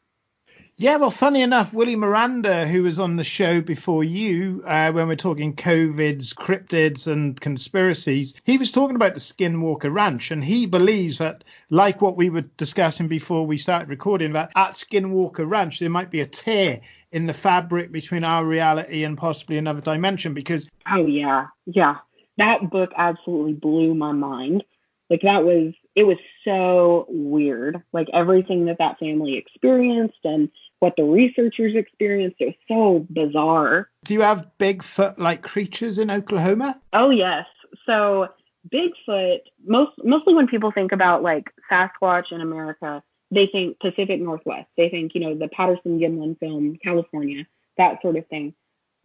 Yeah, well, funny enough, Willie Miranda, who was on the show before you, when we're talking COVIDs, cryptids and conspiracies, he was talking about the Skinwalker Ranch, and he believes that, like what we were discussing before we started recording, that at Skinwalker Ranch, there might be a tear in the fabric between our reality and possibly another dimension, because... Oh, yeah. Yeah. That book absolutely blew my mind. Like, it was so weird. Like, everything that family experienced and what the researchers experienced, it was so bizarre. Do you have Bigfoot-like creatures in Oklahoma? Oh, yes. So Bigfoot, mostly when people think about, like, Sasquatch in America, they think Pacific Northwest. They think, you know, the Patterson-Gimlin film, California, that sort of thing.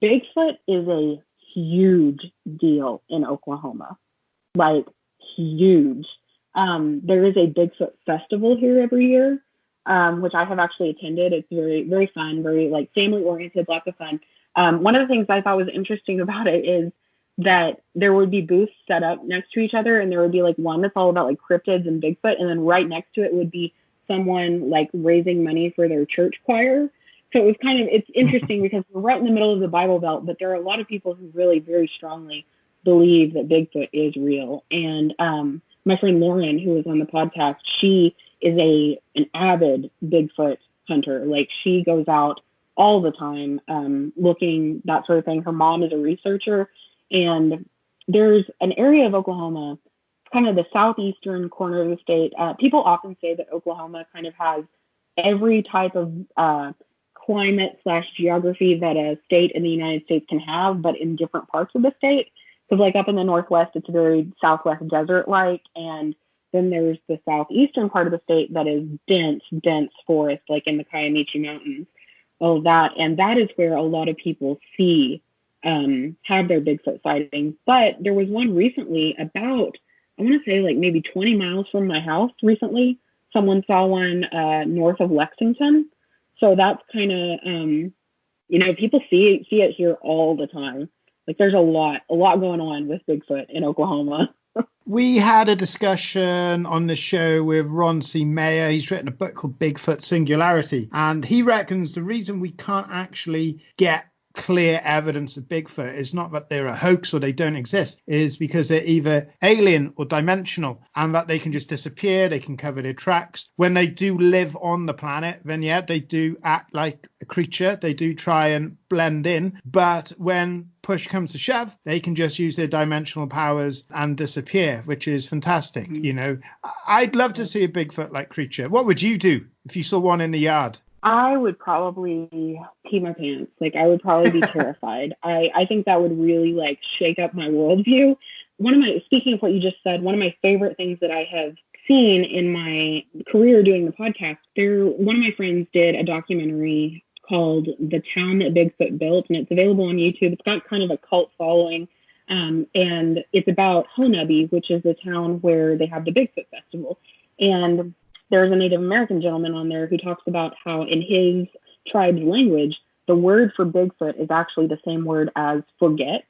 Bigfoot is a huge deal in Oklahoma. Like, huge. There is a Bigfoot festival here every year, which I have actually attended. It's very, very fun, very like family oriented, lots of fun. One of the things I thought was interesting about it is that there would be booths set up next to each other, and there would be like one that's all about like cryptids and Bigfoot, and then right next to it would be someone like raising money for their church choir. So it was it's interesting because we're right in the middle of the Bible Belt, but there are a lot of people who really very strongly believe that Bigfoot is real. And my friend Lauren, who was on the podcast, she is an avid Bigfoot hunter. Like, she goes out all the time looking, that sort of thing. Her mom is a researcher, and there's an area of Oklahoma, kind of the southeastern corner of the state. People often say that Oklahoma kind of has every type of climate/geography that a state in the United States can have, but in different parts of the state. Because like up in the Northwest, it's very Southwest desert-like, and then there's the southeastern part of the state that is dense forest, like in the Kiamichi Mountains, all of that. And that is where a lot of people have their Bigfoot sightings. But there was one recently about, I want to say like maybe 20 miles from my house recently. Someone saw one north of Lexington. So that's kind of, people see it here all the time. Like, there's a lot going on with Bigfoot in Oklahoma. We had a discussion on the show with Ron C. Mayer. He's written a book called Bigfoot Singularity. And he reckons the reason we can't actually get clear evidence of Bigfoot is not that they're a hoax or they don't exist, is because they're either alien or dimensional, and that they can just disappear, they can cover their tracks. When they do live on the planet, then yeah, they do act like a creature, they do try and blend in, but when push comes to shove, they can just use their dimensional powers and disappear, which is fantastic. You know, I'd love to see a Bigfoot-like creature. What would you do if you saw one in the yard? I would probably pee my pants. Like, I would probably be terrified. I think that would really, like, shake up my worldview. Speaking of what you just said, one of my favorite things that I have seen in my career doing the podcast, one of my friends did a documentary called The Town That Bigfoot Built, and it's available on YouTube. It's got kind of a cult following, and it's about Honubby, which is the town where they have the Bigfoot Festival. And there's a Native American gentleman on there who talks about how in his tribe's language, the word for Bigfoot is actually the same word as forget.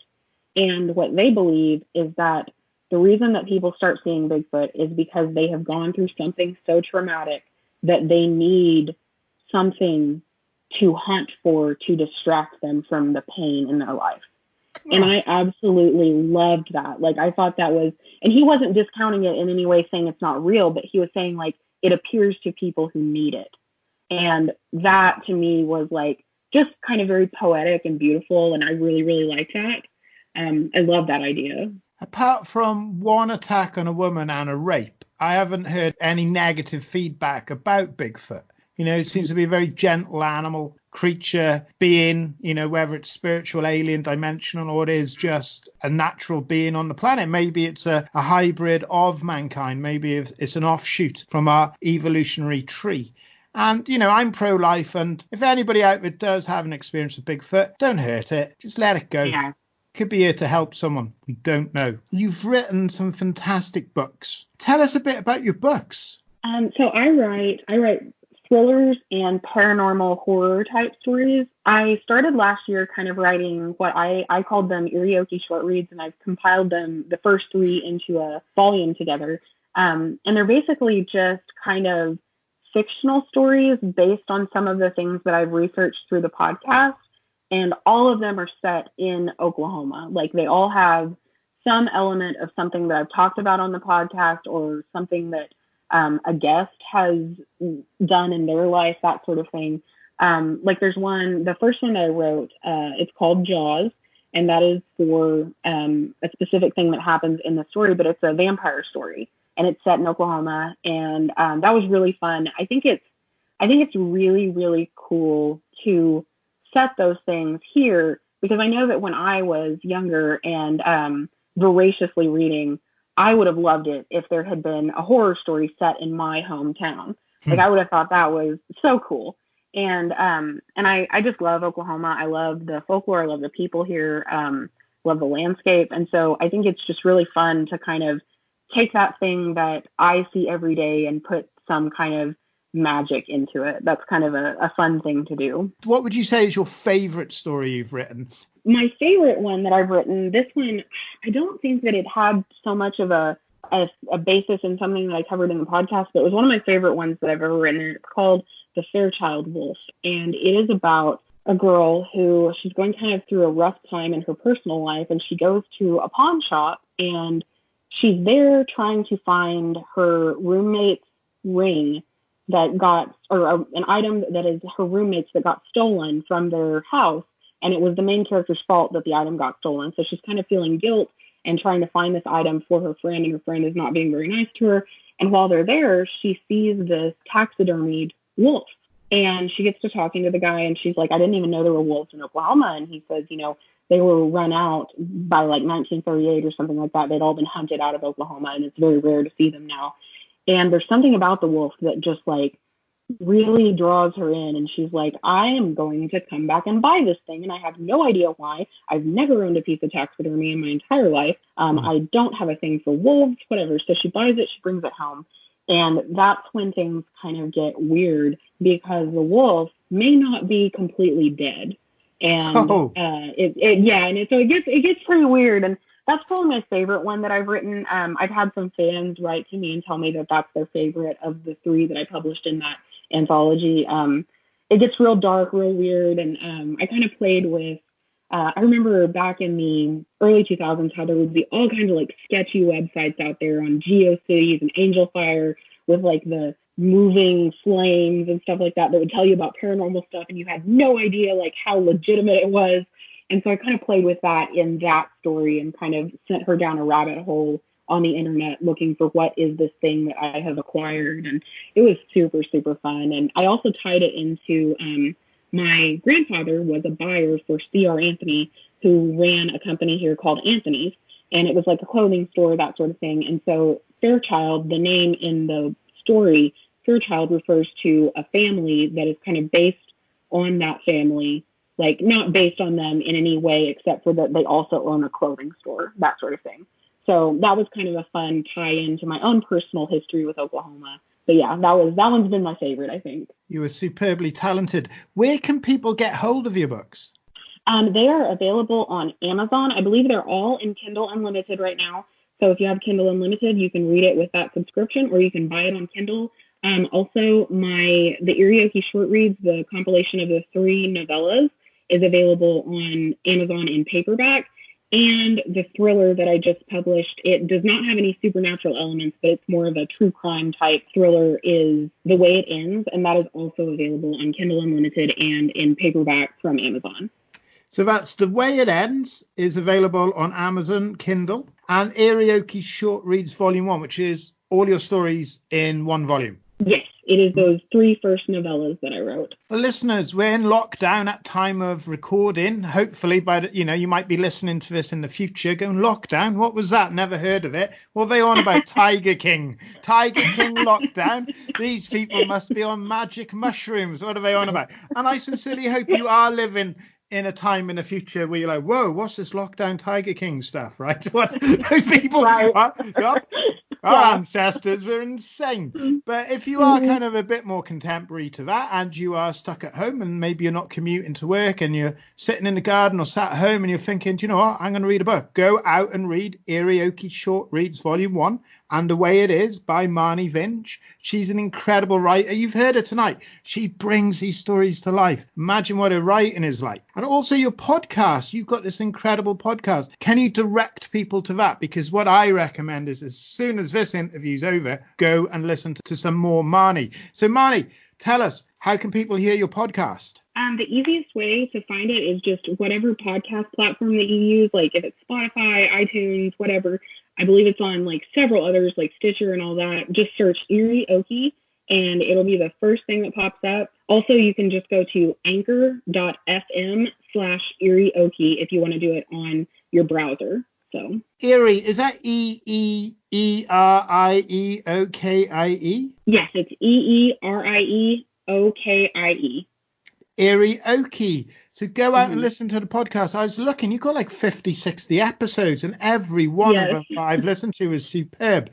And what they believe is that the reason that people start seeing Bigfoot is because they have gone through something so traumatic that they need something to hunt for to distract them from the pain in their life. And I absolutely loved that. Like, I thought that was, and he wasn't discounting it in any way, saying it's not real, but he was saying, like, it appears to people who need it. And that to me was like just kind of very poetic and beautiful. And I really, really liked that. I love that idea. Apart from one attack on a woman and a rape, I haven't heard any negative feedback about Bigfoot. You know, it seems to be a very gentle animal, creature, being, you know, whether it's spiritual, alien, dimensional, or it is just a natural being on the planet. Maybe it's a hybrid of mankind. Maybe it's an offshoot from our evolutionary tree. And, you know, I'm pro-life, and if anybody out there does have an experience with Bigfoot, don't hurt it. Just let it go. Yeah. Could be here to help someone. We don't know. You've written some fantastic books. Tell us a bit about your books. So I write thrillers and paranormal horror type stories. I started last year kind of writing what I called them Eerie Okie short reads, and I've compiled them, the first 3, into a volume together. And they're basically just kind of fictional stories based on some of the things that I've researched through the podcast. And all of them are set in Oklahoma. Like, they all have some element of something that I've talked about on the podcast, or something that a guest has done in their life, that sort of thing. Like, there's one, the first one that I wrote, it's called Jaws, and that is for a specific thing that happens in the story, but it's a vampire story, and it's set in Oklahoma, and that was really fun. I think it's really, really cool to set those things here, because I know that when I was younger and voraciously reading, I would have loved it if there had been a horror story set in my hometown. Like, I would have thought that was so cool. And I just love Oklahoma. I love the folklore. I love the people here. Love the landscape. And so I think it's just really fun to kind of take that thing that I see every day and put some kind of magic into it. That's kind of a fun thing to do. What would you say is your favorite story you've written? My favorite one that I've written, this one, I don't think that it had so much of a basis in something that I covered in the podcast, but it was one of my favorite ones that I've ever written. It's called The Fairchild Wolf, and it is about a girl who, she's going kind of through a rough time in her personal life, and she goes to a pawn shop, and she's there trying to find her roommate's ring that got, or an item that is her roommate's that got stolen from their house. And it was the main character's fault that the item got stolen. So she's kind of feeling guilt and trying to find this item for her friend, and her friend is not being very nice to her. And while they're there, she sees this taxidermied wolf. And she gets to talking to the guy, and she's like, I didn't even know there were wolves in Oklahoma. And he says, you know, they were run out by like 1938 or something like that. They'd all been hunted out of Oklahoma, and it's very rare to see them now. And there's something about the wolf that just like really draws her in, and she's like, I am going to come back and buy this thing, and I have no idea why. I've never owned a piece of taxidermy in my entire life. I don't have a thing for wolves, whatever. So she buys it, she brings it home, and that's when things kind of get weird, because the wolf may not be completely dead, and so it gets pretty weird. And that's probably my favorite one that I've written. I've had some fans write to me and tell me that that's their favorite of the 3 that I published in that anthology. It gets real dark, real weird, and I kind of played with I remember back in the early 2000s how there would be all kinds of like sketchy websites out there on GeoCities and Angel Fire with like the moving flames and stuff like that would tell you about paranormal stuff, and you had no idea like how legitimate it was. And so I kind of played with that in that story and kind of sent her down a rabbit hole on the internet looking for what is this thing that I have acquired. And it was super, super fun. And I also tied it into my grandfather was a buyer for C.R. Anthony, who ran a company here called Anthony's. And it was like a clothing store, that sort of thing. And so Fairchild, the name in the story, Fairchild refers to a family that is kind of based on that family, like not based on them in any way, except for that they also own a clothing store, that sort of thing. So that was kind of a fun tie-in to my own personal history with Oklahoma. But yeah, that one's been my favorite, I think. You were superbly talented. Where can people get hold of your books? They are available on Amazon. I believe they're all in Kindle Unlimited right now. So if you have Kindle Unlimited, you can read it with that subscription, or you can buy it on Kindle. Also, the Eerie Okie short reads, the compilation of the 3 novellas, is available on Amazon in paperback. And the thriller that I just published, it does not have any supernatural elements, but it's more of a true crime type thriller, is The Way It Ends. And that is also available on Kindle Unlimited and in paperback from Amazon. So that's The Way It Ends is available on Amazon, Kindle, and Eerie Okie Short Reads Volume 1, which is all your stories in one volume. Yes, it is those 3 first novellas that I wrote. Well, listeners, we're in lockdown at time of recording. Hopefully, you might be listening to this in the future, going, lockdown? What was that? Never heard of it. What are they on about? Tiger King lockdown. These people must be on magic mushrooms. What are they on about? And I sincerely hope you are living in a time in the future where you're like, whoa, what's this lockdown Tiger King stuff, right? What those people are, our ancestors were insane. But if you are kind of a bit more contemporary to that, and you are stuck at home and maybe you're not commuting to work and you're sitting in the garden or sat at home and you're thinking, do you know what, I'm going to read a book. Go out and read Eerie Okie Short Reads Volume 1 and The Way It Is by Marnie Vinge. She's an incredible writer. You've heard her tonight. She brings these stories to life. Imagine what her writing is like. And also your podcast. You've got this incredible podcast. Can you direct people to that? Because what I recommend is as soon as this interview's over, go and listen to some more Marnie. So Marnie, tell us, how can people hear your podcast? The easiest way to find it is just whatever podcast platform that you use, like if it's Spotify, iTunes, whatever. I believe it's on like several others like Stitcher and all that. Just search Eerie Okie and it'll be the first thing that pops up. Also, you can just go to anchor.fm/Eerie Okie if you want to do it on your browser. So Eerie, is that EERIEOKIE? Yes, it's EERIEOKIE. Eerie Okie. So go out and listen to the podcast. I was looking, you've got like 50, 60 episodes, and every one of them I've listened to is superb.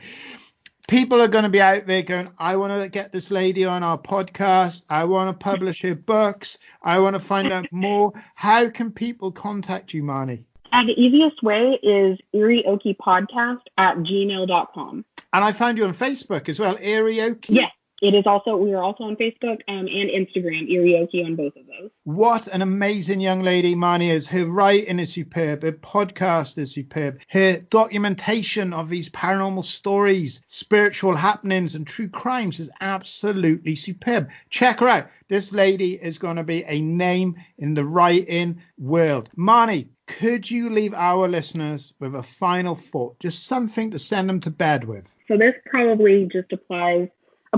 People are going to be out there going, I want to get this lady on our podcast. I want to publish her books. I want to find out more. How can people contact you, Marnie? The easiest way is Eerie Okie Podcast @gmail.com. And I found you on Facebook as well, Eerie Okie. Yes. We are also on Facebook and Instagram, Eerie Okie on both of those. What an amazing young lady Marnie is. Her writing is superb. Her podcast is superb. Her documentation of these paranormal stories, spiritual happenings and true crimes is absolutely superb. Check her out. This lady is going to be a name in the writing world. Marnie, could you leave our listeners with a final thought? Just something to send them to bed with. So this probably just applies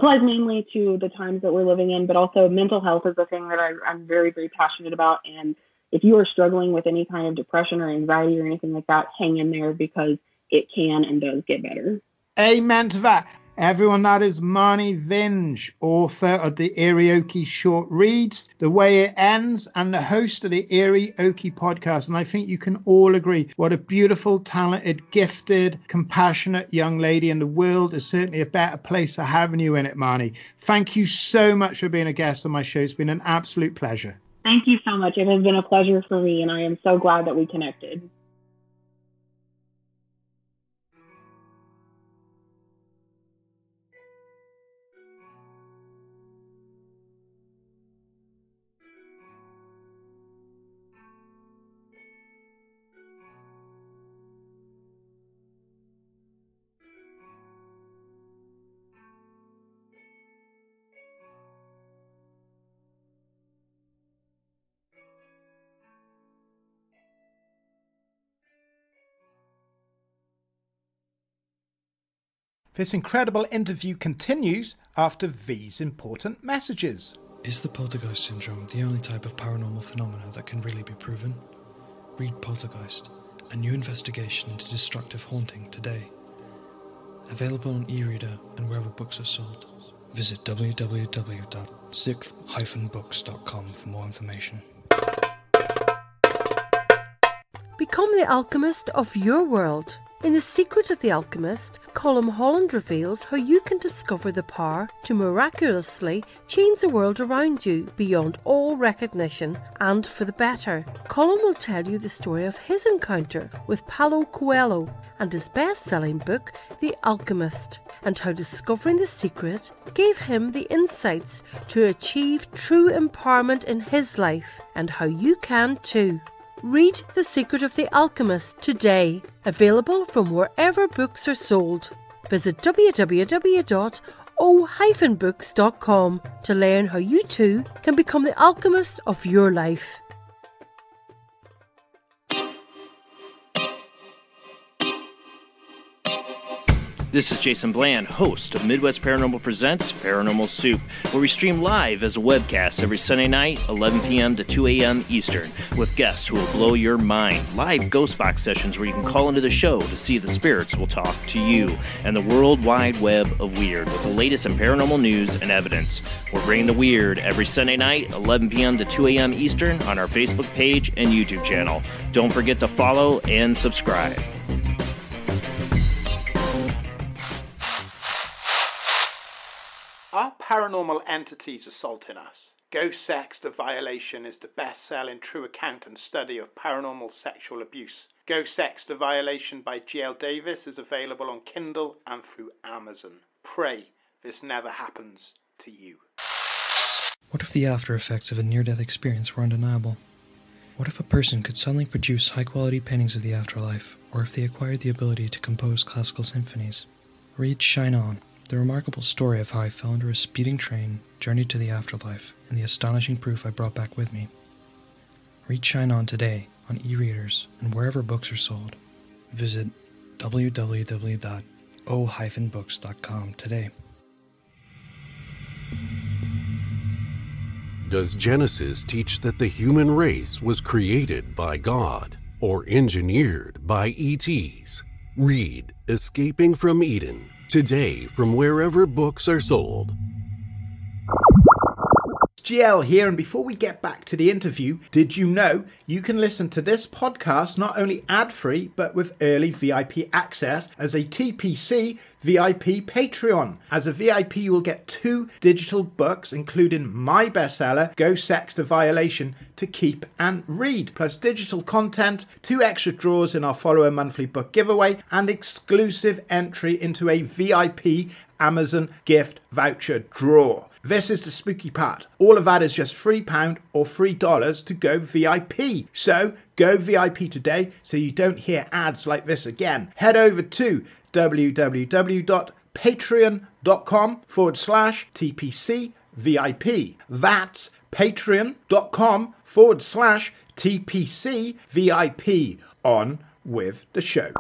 mainly to the times that we're living in, but also mental health is a thing that I'm very, very passionate about. And if you are struggling with any kind of depression or anxiety or anything like that, hang in there because it can and does get better. Amen to that. Everyone, that is Marnie Vinge, author of the Eerie Okie Short Reads, The Way It Ends, and the host of the Eerie Okie Podcast. And I think you can all agree what a beautiful, talented, gifted, compassionate young lady, and the world is certainly a better place for having you in it, Marnie. Thank you so much for being a guest on my show. It's been an absolute pleasure. Thank you so much. It has been a pleasure for me, and I am so glad that we connected. This incredible interview continues after these important messages. Is the poltergeist syndrome the only type of paranormal phenomena that can really be proven? Read Poltergeist, a new investigation into destructive haunting today. Available on e-reader and wherever books are sold. Visit www.sixth-books.com for more information. Become the alchemist of your world. In The Secret of the Alchemist, Colm Holland reveals how you can discover the power to miraculously change the world around you beyond all recognition and for the better. Colm will tell you the story of his encounter with Paulo Coelho and his best-selling book, The Alchemist, and how discovering the secret gave him the insights to achieve true empowerment in his life, and how you can too. Read The Secret of the Alchemist today, available from wherever books are sold. Visit www.o-books.com to learn how you too can become the alchemist of your life. This is Jason Bland, host of Midwest Paranormal Presents Paranormal Soup, where we stream live as a webcast every Sunday night, 11 p.m. to 2 a.m. Eastern, with guests who will blow your mind. Live ghost box sessions where you can call into the show to see if the spirits will talk to you, and the world wide web of weird with the latest in paranormal news and evidence. We're bringing the weird every Sunday night, 11 p.m. to 2 a.m. Eastern on our Facebook page and YouTube channel. Don't forget to follow and subscribe. Are paranormal entities assaulting us? Ghost Sex to Violation is the best-selling true account and study of paranormal sexual abuse. Ghost Sex to Violation by G L Davies is available on Kindle and through Amazon. Pray this never happens to you. What if the after effects of a near-death experience were undeniable? What if a person could suddenly produce high-quality paintings of the afterlife, or if they acquired the ability to compose classical symphonies? Read Shine On, the remarkable story of how I fell under a speeding train, journeyed to the afterlife, and the astonishing proof I brought back with me. Read Shine On today on e-readers and wherever books are sold. Visit www.o-books.com today. Does Genesis teach that the human race was created by God or engineered by ETs? Read Escaping from Eden today from wherever books are sold. GL here, and before we get back to the interview, did you know you can listen to this podcast not only ad-free but with early VIP access as a TPC VIP Patreon. As a VIP, you will get 2 digital books, including my bestseller, Ghost Sex to Violation, to keep and read, plus digital content, 2 extra draws in our follower monthly book giveaway, and exclusive entry into a VIP Amazon gift voucher draw. This is the spooky part. All of that is just £3 or $3 to go VIP. So go VIP today so you don't hear ads like this again. Head over to www.patreon.com/TPC VIP. That's patreon.com/TPC VIP. On with the show.